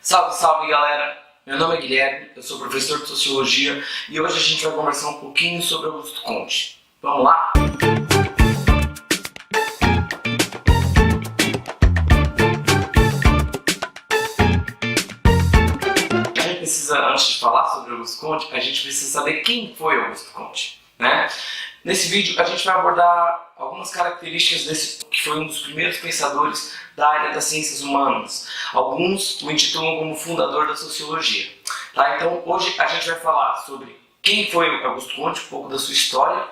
Salve, salve galera! Meu nome é Guilherme, eu sou professor de Sociologia e hoje a gente vai conversar um pouquinho sobre Augusto Conte. Vamos lá? A gente precisa, antes de falar sobre Augusto Conte, a gente precisa saber quem foi Augusto Conte, né? Nesse vídeo a gente vai abordar algumas características desse que foi um dos primeiros pensadores da área das ciências humanas. Alguns o intitulam como fundador da sociologia. Tá? Então hoje a gente vai falar sobre quem foi Augusto Conte, um pouco da sua história,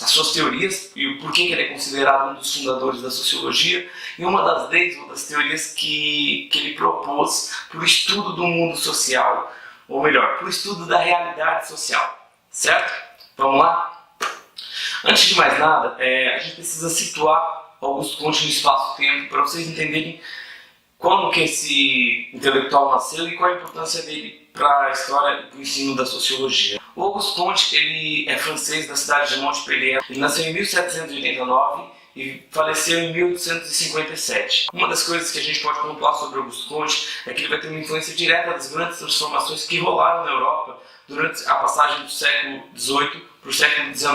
as suas teorias e o porquê que ele é considerado um dos fundadores da sociologia e uma das leis ou das teorias que ele propôs para o estudo do mundo social, ou melhor, para o estudo da realidade social. Certo? Vamos lá? Antes de mais nada, a gente precisa situar Augusto Conte no espaço-tempo para vocês entenderem quando que esse intelectual nasceu e qual a importância dele para a história e para o ensino da sociologia. O Auguste Conte ele é francês da cidade de Montpellier. Ele nasceu em 1789 e faleceu em 1857. Uma das coisas que a gente pode pontuar sobre Auguste Conte é que ele vai ter uma influência direta das grandes transformações que rolaram na Europa durante a passagem do século XVIII para o século XIX.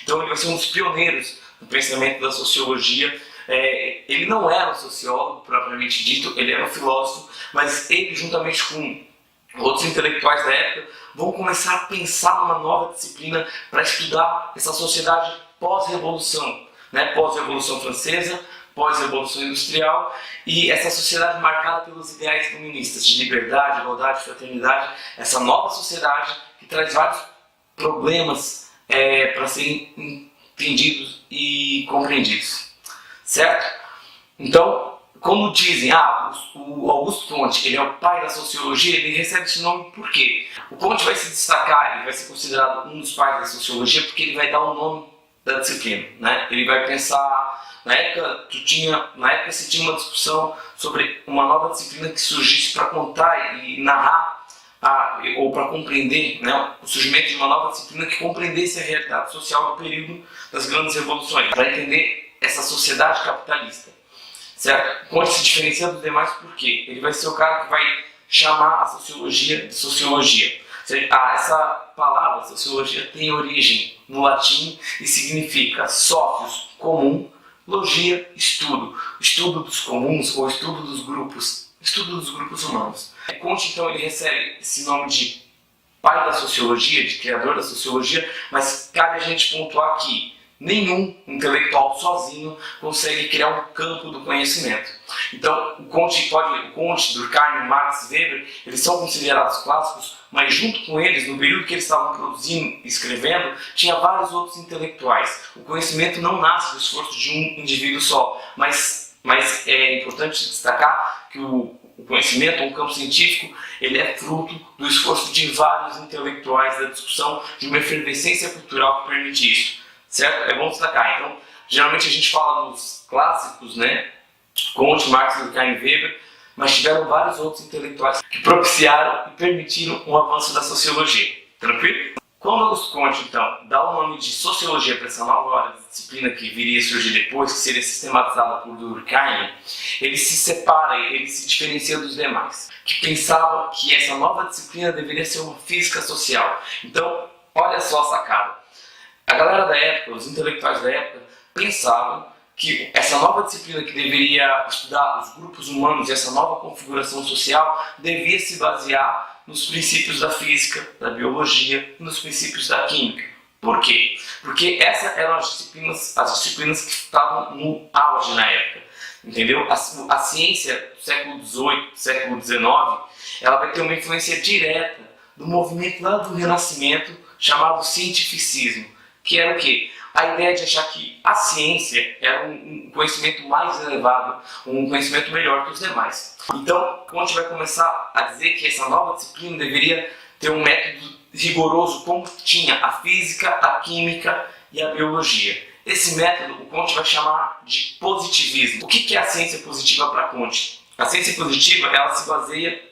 Então ele vai ser um dos pioneiros do pensamento da sociologia. Ele não era um sociólogo propriamente dito, ele era um filósofo, mas ele, juntamente com outros intelectuais da época, vão começar a pensar numa nova disciplina para estudar essa sociedade pós-revolução, né? Pós-revolução francesa, pós-revolução industrial, e essa sociedade marcada pelos ideais comunistas de liberdade, igualdade, fraternidade, essa nova sociedade que traz vários problemas para serem entendidos e compreendidos. Certo? Então, como dizem, o Auguste Conte ele é o pai da sociologia, ele recebe esse nome por quê? O Conte vai se destacar, ele vai ser considerado um dos pais da sociologia porque ele vai dar o nome da disciplina, né? Ele vai pensar, na época se tinha uma discussão sobre uma nova disciplina que surgisse para contar e narrar ou para compreender, né, o surgimento de uma nova disciplina que compreendesse a realidade social do período das grandes revoluções, para entender essa sociedade capitalista. Certo? Conte se diferencia dos demais porque ele vai ser o cara que vai chamar a sociologia de sociologia. Ou seja, essa palavra, sociologia, tem origem no latim e significa socios, comum, logia, estudo. Estudo dos comuns ou estudo dos grupos humanos. Conte, então, ele recebe esse nome de pai da sociologia, de criador da sociologia, mas cabe a gente pontuar que nenhum intelectual sozinho consegue criar um campo do conhecimento. Então, o Conte, Durkheim, Marx, Weber, eles são considerados clássicos, mas junto com eles, no período que eles estavam produzindo e escrevendo, tinha vários outros intelectuais. O conhecimento não nasce do esforço de um indivíduo só, mas é importante destacar que o conhecimento, um campo científico, ele é fruto do esforço de vários intelectuais, da discussão, de uma efervescência cultural que permite isso. Certo? É bom destacar. Então, geralmente a gente fala dos clássicos, né? Conte, Marx, Durkheim e Weber, mas tiveram vários outros intelectuais que propiciaram e permitiram um avanço da sociologia. Tranquilo? Quando Auguste Conte, então, dá o nome de sociologia para essa nova área de disciplina que viria a surgir depois, que seria sistematizada por Durkheim, ele se separa, ele se diferencia dos demais, que pensavam que essa nova disciplina deveria ser uma física social. Então, olha só a sacada. A galera da época, os intelectuais da época, pensavam que essa nova disciplina que deveria estudar os grupos humanos e essa nova configuração social devia se basear nos princípios da física, da biologia e nos princípios da química. Por quê? Porque essas eram as disciplinas que estavam no auge na época. Entendeu? A ciência do século XVIII, século XIX, ela vai ter uma influência direta do movimento lá do Renascimento chamado cientificismo. Que era o quê? A ideia de achar que a ciência era um conhecimento mais elevado, um conhecimento melhor que os demais. Então, Conte vai começar a dizer que essa nova disciplina deveria ter um método rigoroso como tinha a física, a química e a biologia. Esse método o Conte vai chamar de positivismo. O que é a ciência positiva para Conte? A ciência positiva ela se baseia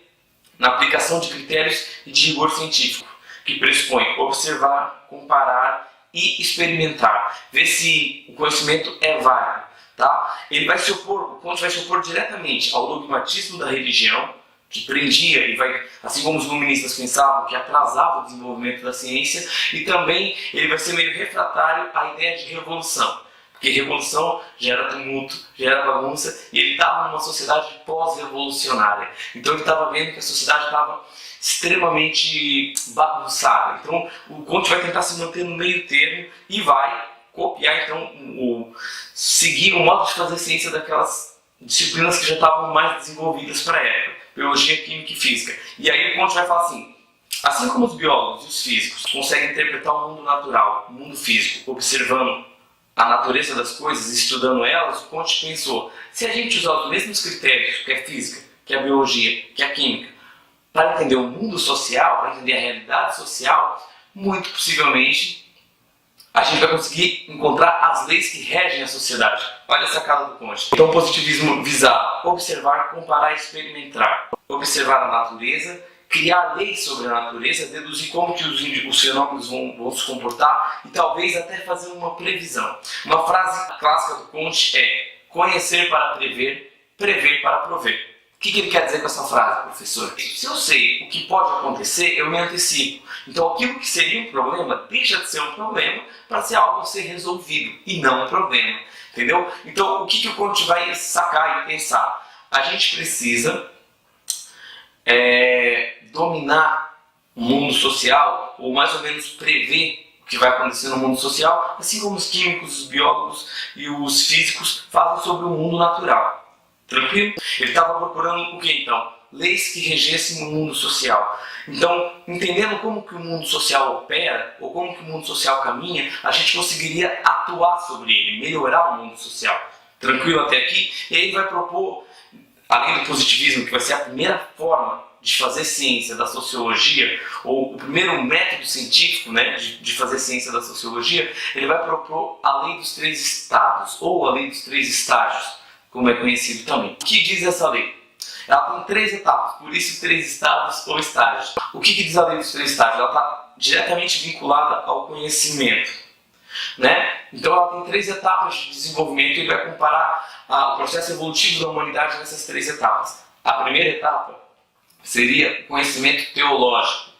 na aplicação de critérios e de rigor científico, que pressupõe observar, comparar e experimentar, ver se o conhecimento é válido. Tá? O Conte vai se opor diretamente ao dogmatismo da religião, que prendia e vai, assim como os iluministas pensavam, que atrasava o desenvolvimento da ciência, e também ele vai ser meio refratário à ideia de revolução, porque revolução gera tumulto, gera bagunça, e ele estava numa sociedade pós-revolucionária. Então ele estava vendo que a sociedade estava extremamente bagunçada. Então o Comte vai tentar se manter no meio termo e vai copiar, então, seguir o modo de fazer ciência daquelas disciplinas que já estavam mais desenvolvidas para a época, biologia, química e física. E aí o Comte vai falar assim como os biólogos e os físicos conseguem interpretar o mundo natural, o mundo físico, observando a natureza das coisas, estudando elas, o Comte pensou, se a gente usar os mesmos critérios, que é a física, que é a biologia, que é a química, para entender o mundo social, para entender a realidade social, muito possivelmente a gente vai conseguir encontrar as leis que regem a sociedade. Olha a sacada do Comte. Então o positivismo visa observar, comparar e experimentar. Observar a natureza, criar leis sobre a natureza, deduzir como que os fenômenos vão se comportar e talvez até fazer uma previsão. Uma frase clássica do Comte é conhecer para prever, prever para prover. O que ele quer dizer com essa frase, professor? Se eu sei o que pode acontecer, eu me antecipo. Então aquilo que seria um problema deixa de ser um problema para ser algo a ser resolvido e não um problema. Entendeu? Então o que o Comte vai sacar e pensar? A gente precisa dominar o mundo social, ou mais ou menos prever o que vai acontecer no mundo social, assim como os químicos, os biólogos e os físicos fazem sobre o mundo natural. Tranquilo? Ele estava procurando o que então? Leis que regessem o mundo social. Então, entendendo como que o mundo social opera, ou como que o mundo social caminha, a gente conseguiria atuar sobre ele, melhorar o mundo social. Tranquilo até aqui? E aí ele vai propor, além do positivismo, que vai ser a primeira forma de fazer ciência da sociologia, ou o primeiro método científico, né, de fazer ciência da sociologia, ele vai propor a lei dos 3 estados, ou a lei dos 3 estágios, como é conhecido também. O que diz essa lei? Ela tem 3 etapas, por isso 3 estados ou estágios. O que diz a lei dos 3 estágios? Ela está diretamente vinculada ao conhecimento, né? Então ela tem 3 etapas de desenvolvimento e vai comparar o processo evolutivo da humanidade nessas 3 etapas. A primeira etapa seria o conhecimento teológico.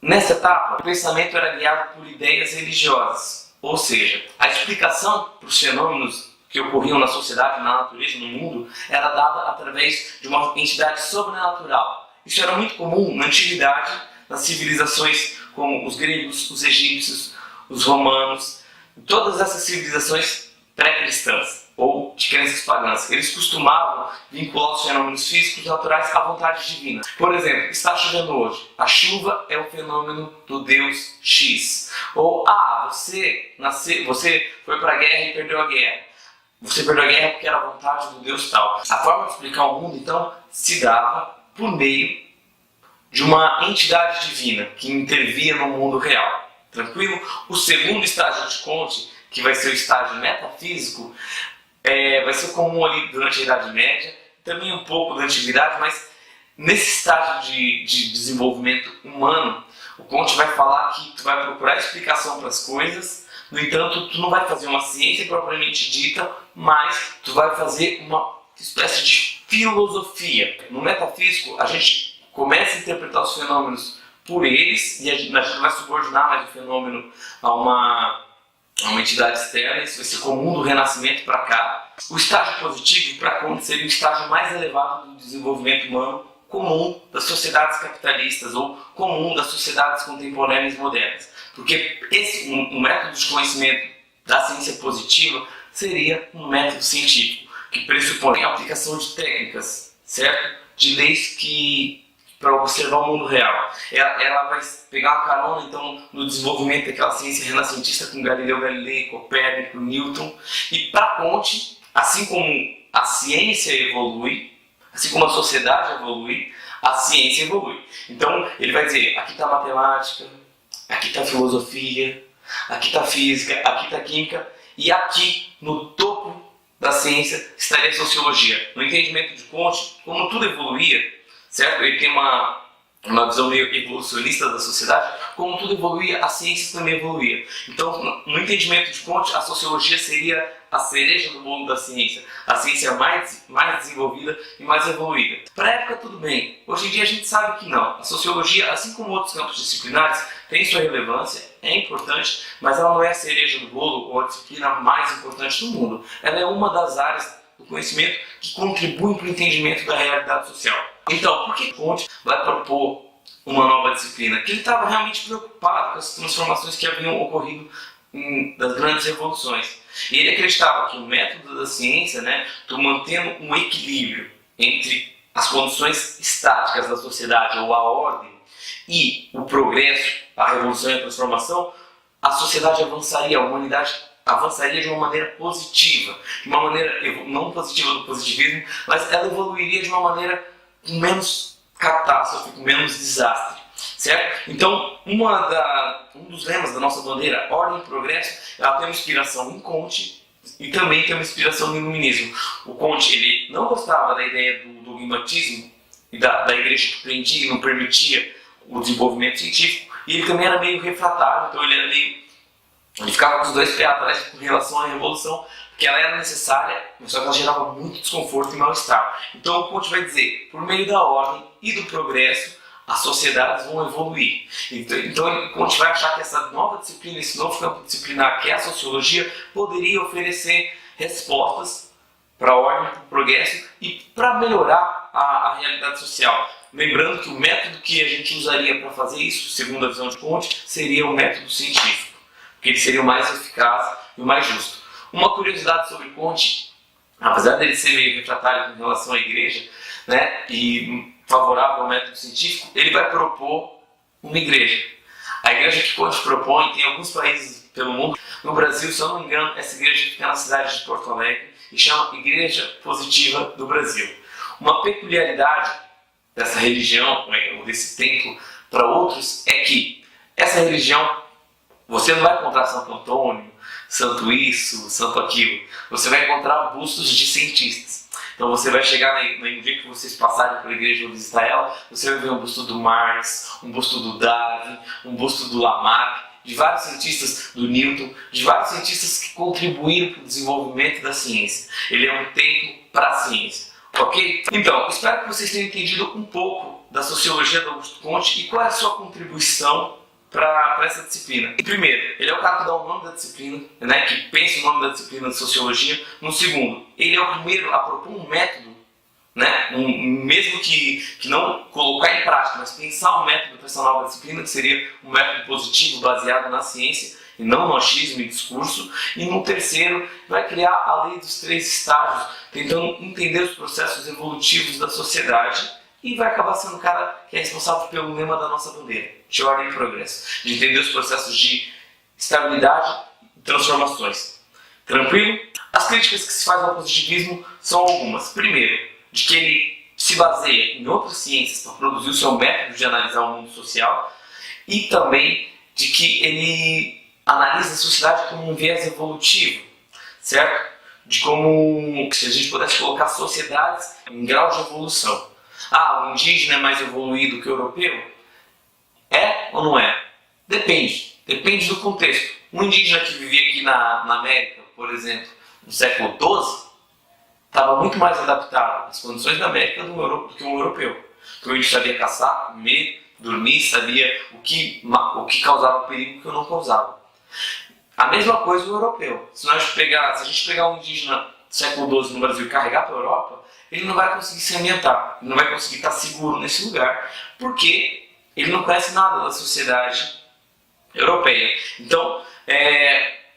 Nessa etapa, o pensamento era guiado por ideias religiosas, ou seja, a explicação para os fenômenos que ocorriam na sociedade, na natureza, no mundo, era dada através de uma entidade sobrenatural. Isso era muito comum na antiguidade, nas civilizações como os gregos, os egípcios, os romanos, todas essas civilizações pré-cristãs ou de crenças pagãs. Eles costumavam vincular os fenômenos físicos naturais à vontade divina. Por exemplo, está chovendo hoje. A chuva é o fenômeno do Deus X. Ou, você foi para a guerra e perdeu a guerra. Você perdeu a guerra porque era a vontade do Deus tal. A forma de explicar o mundo, então, se dava por meio de uma entidade divina que intervia no mundo real. Tranquilo? O segundo estágio de Comte, que vai ser o estágio metafísico, vai ser comum ali durante a Idade Média, também um pouco da Antiguidade, mas nesse estágio de desenvolvimento humano, o Comte vai falar que tu vai procurar explicação para as coisas. No entanto, tu não vai fazer uma ciência propriamente dita, mas tu vai fazer uma espécie de filosofia. No metafísico, a gente começa a interpretar os fenômenos por eles e a gente vai subordinar mais o fenômeno a uma entidade externa. Isso vai ser comum do Renascimento para cá. O estágio positivo, para Comte, seria o estágio mais elevado do desenvolvimento humano comum das sociedades capitalistas ou comum das sociedades contemporâneas e modernas. Porque um método de conhecimento da ciência positiva seria um método científico que pressupõe a aplicação de técnicas, certo? De leis para observar o mundo real. Ela vai pegar uma carona, então, no desenvolvimento daquela ciência renascentista com Galileu Galilei, Copérnico, Newton. E para Comte, assim como a ciência evolui, assim como a sociedade evolui, a ciência evolui. Então, ele vai dizer, aqui está a matemática, aqui está a filosofia, aqui está a física, aqui está a química, e aqui, no topo da ciência, estaria a sociologia. No entendimento de Comte, como tudo evoluía, certo? Ele tem uma uma visão meio evolucionista da sociedade, como tudo evoluía, a ciência também evoluía. Então, no entendimento de Comte, a sociologia seria a cereja do bolo da ciência, a ciência mais desenvolvida e mais evoluída. Para a época, tudo bem. Hoje em dia, a gente sabe que não. A sociologia, assim como outros campos disciplinares, tem sua relevância, é importante, mas ela não é a cereja do bolo ou a disciplina mais importante do mundo. Ela é uma das áreas do conhecimento que contribuem para o entendimento da realidade social. Então, por que Comte vai propor uma nova disciplina? Que ele estava realmente preocupado com as transformações que haviam ocorrido das grandes revoluções. E ele acreditava que o método da ciência, mantendo um equilíbrio entre as condições estáticas da sociedade, ou a ordem, e o progresso, a revolução e a transformação, a sociedade avançaria, a humanidade avançaria de uma maneira positiva, de uma maneira não positiva do positivismo, mas ela evoluiria de uma maneira com menos catástrofe, com menos desastre, certo? Então, um dos lemas da nossa bandeira, ordem e progresso, ela tem uma inspiração em Comte e também tem uma inspiração no iluminismo. O Comte, ele não gostava da ideia do dogmatismo e da igreja que prendia e não permitia o desenvolvimento científico, e ele também era meio refratário, então ele ficava com os dois pés atrás com relação à revolução, porque ela era necessária, mas só que ela gerava muito desconforto e mal-estar. Então o Comte vai dizer, por meio da ordem e do progresso, as sociedades vão evoluir. Então o Comte vai achar que essa nova disciplina, esse novo campo disciplinar, que é a sociologia, poderia oferecer respostas para a ordem, para o progresso e para melhorar a realidade social. Lembrando que o método que a gente usaria para fazer isso, segundo a visão de Comte, seria o método científico, porque ele seria o mais eficaz e o mais justo. Uma curiosidade sobre Comte, apesar dele ser meio refratário em relação à igreja, e favorável ao método científico, ele vai propor uma igreja. A igreja que Comte propõe tem alguns países pelo mundo. No Brasil, se eu não me engano, essa igreja fica na cidade de Porto Alegre e chama Igreja Positiva do Brasil. Uma peculiaridade dessa religião, ou desse templo, para outros, é que essa religião, você não vai encontrar Santo Antônio, santo isso, santo aquilo. Você vai encontrar bustos de cientistas. Então você vai chegar no dia que vocês passarem pela igreja ou visitar ela, você vai ver um busto do Marx, um busto do Darwin, um busto do Lamarck, de vários cientistas, do Newton, de vários cientistas que contribuíram para o desenvolvimento da ciência. Ele é um templo para a ciência. Ok? Então, espero que vocês tenham entendido um pouco da sociologia do Augusto Comte e qual é a sua contribuição para essa disciplina. Primeiro, ele é o cara que dá o nome da disciplina, que pensa o nome da disciplina de sociologia. No segundo, ele é o primeiro a propor um método, mesmo que não colocar em prática, mas pensar um método para essa nova disciplina, que seria um método positivo baseado na ciência e não no achismo e discurso. E no terceiro, vai criar a lei dos 3 estágios, tentando entender os processos evolutivos da sociedade. E vai acabar sendo o cara que é responsável pelo lema da nossa bandeira, de ordem e progresso, de entender os processos de estabilidade e transformações. Tranquilo? As críticas que se faz ao positivismo são algumas. Primeiro, de que ele se baseia em outras ciências para produzir o seu método de analisar o mundo social, e também de que ele analisa a sociedade como um viés evolutivo, certo? De como, se a gente pudesse colocar sociedades em grau de evolução. O indígena é mais evoluído que o europeu? É ou não é? Depende do contexto. Um indígena que vivia aqui na América, por exemplo, no século XII, estava muito mais adaptado às condições da América do que um europeu. Porque o índio sabia caçar, comer, dormir, sabia o que causava perigo e o que não causava. A mesma coisa o europeu. Se a gente pegar um indígena do século XII no Brasil e carregar para a Europa, ele não vai conseguir se ambientar, ele não vai conseguir estar seguro nesse lugar, porque ele não conhece nada da sociedade europeia. Então,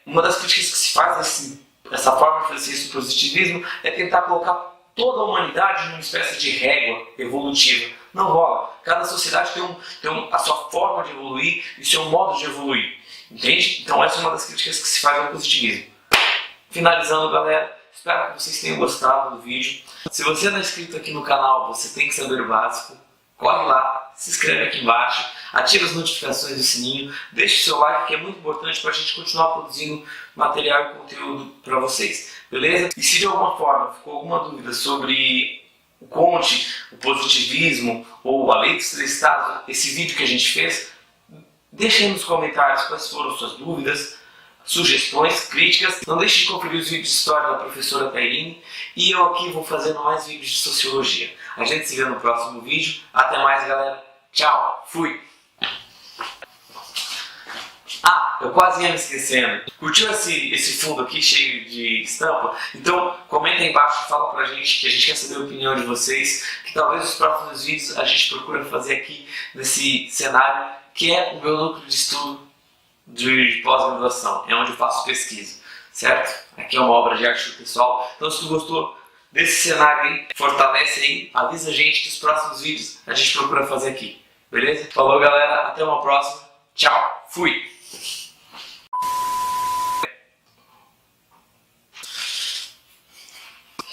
uma das críticas que se faz essa forma de fazer isso do positivismo é tentar colocar toda a humanidade numa espécie de régua evolutiva. Não rola. Cada sociedade tem a sua forma de evoluir e o seu modo de evoluir. Entende? Então essa é uma das críticas que se faz ao positivismo. Finalizando, galera, espero que vocês tenham gostado do vídeo. Se você não é inscrito aqui no canal, você tem que saber o básico. Corre lá, se inscreve aqui embaixo, ativa as notificações do sininho, deixe o seu like, que é muito importante para a gente continuar produzindo material e conteúdo para vocês, beleza? E se de alguma forma ficou alguma dúvida sobre o Conte, o positivismo ou a lei dos três estados, esse vídeo que a gente fez, deixe aí nos comentários quais foram suas dúvidas, sugestões, críticas. Não deixe de conferir os vídeos de história da professora Tairine e eu aqui vou fazendo mais vídeos de sociologia. A gente se vê no próximo vídeo. Até mais, galera. Tchau. Fui. Eu quase ia me esquecendo. Curtiu esse fundo aqui cheio de estampa? Então comenta aí embaixo, fala pra gente, que a gente quer saber a opinião de vocês, que talvez os próximos vídeos a gente procure fazer aqui nesse cenário, que é o meu núcleo de estudo de pós-graduação, é onde eu faço pesquisa, certo? Aqui é uma obra de arte pessoal. Então se tu gostou desse cenário aí, fortalece aí, avisa a gente que os próximos vídeos a gente procura fazer aqui, beleza? Falou, galera, até uma próxima, tchau, fui!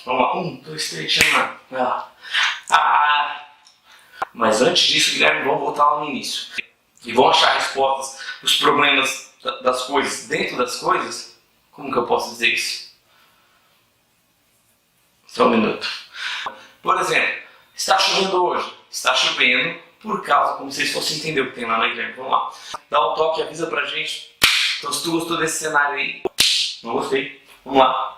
Vamos lá, 1, 2, 3, chama. Mas antes disso, Guilherme, vamos voltar lá no início. E vão achar respostas para os problemas das coisas dentro das coisas? Como que eu posso dizer isso? Só um minuto. Por exemplo, está chovendo hoje. Está chovendo por causa, como vocês fossem entender o que tem lá na Guilherme. Vamos lá. Dá um toque, avisa pra gente. Então se tu gostou desse cenário aí, não gostei. Vamos lá.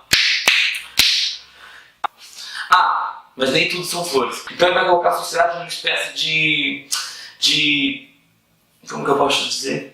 Mas nem tudo são flores. Então ele vai colocar a sociedade numa espécie de como que eu posso dizer?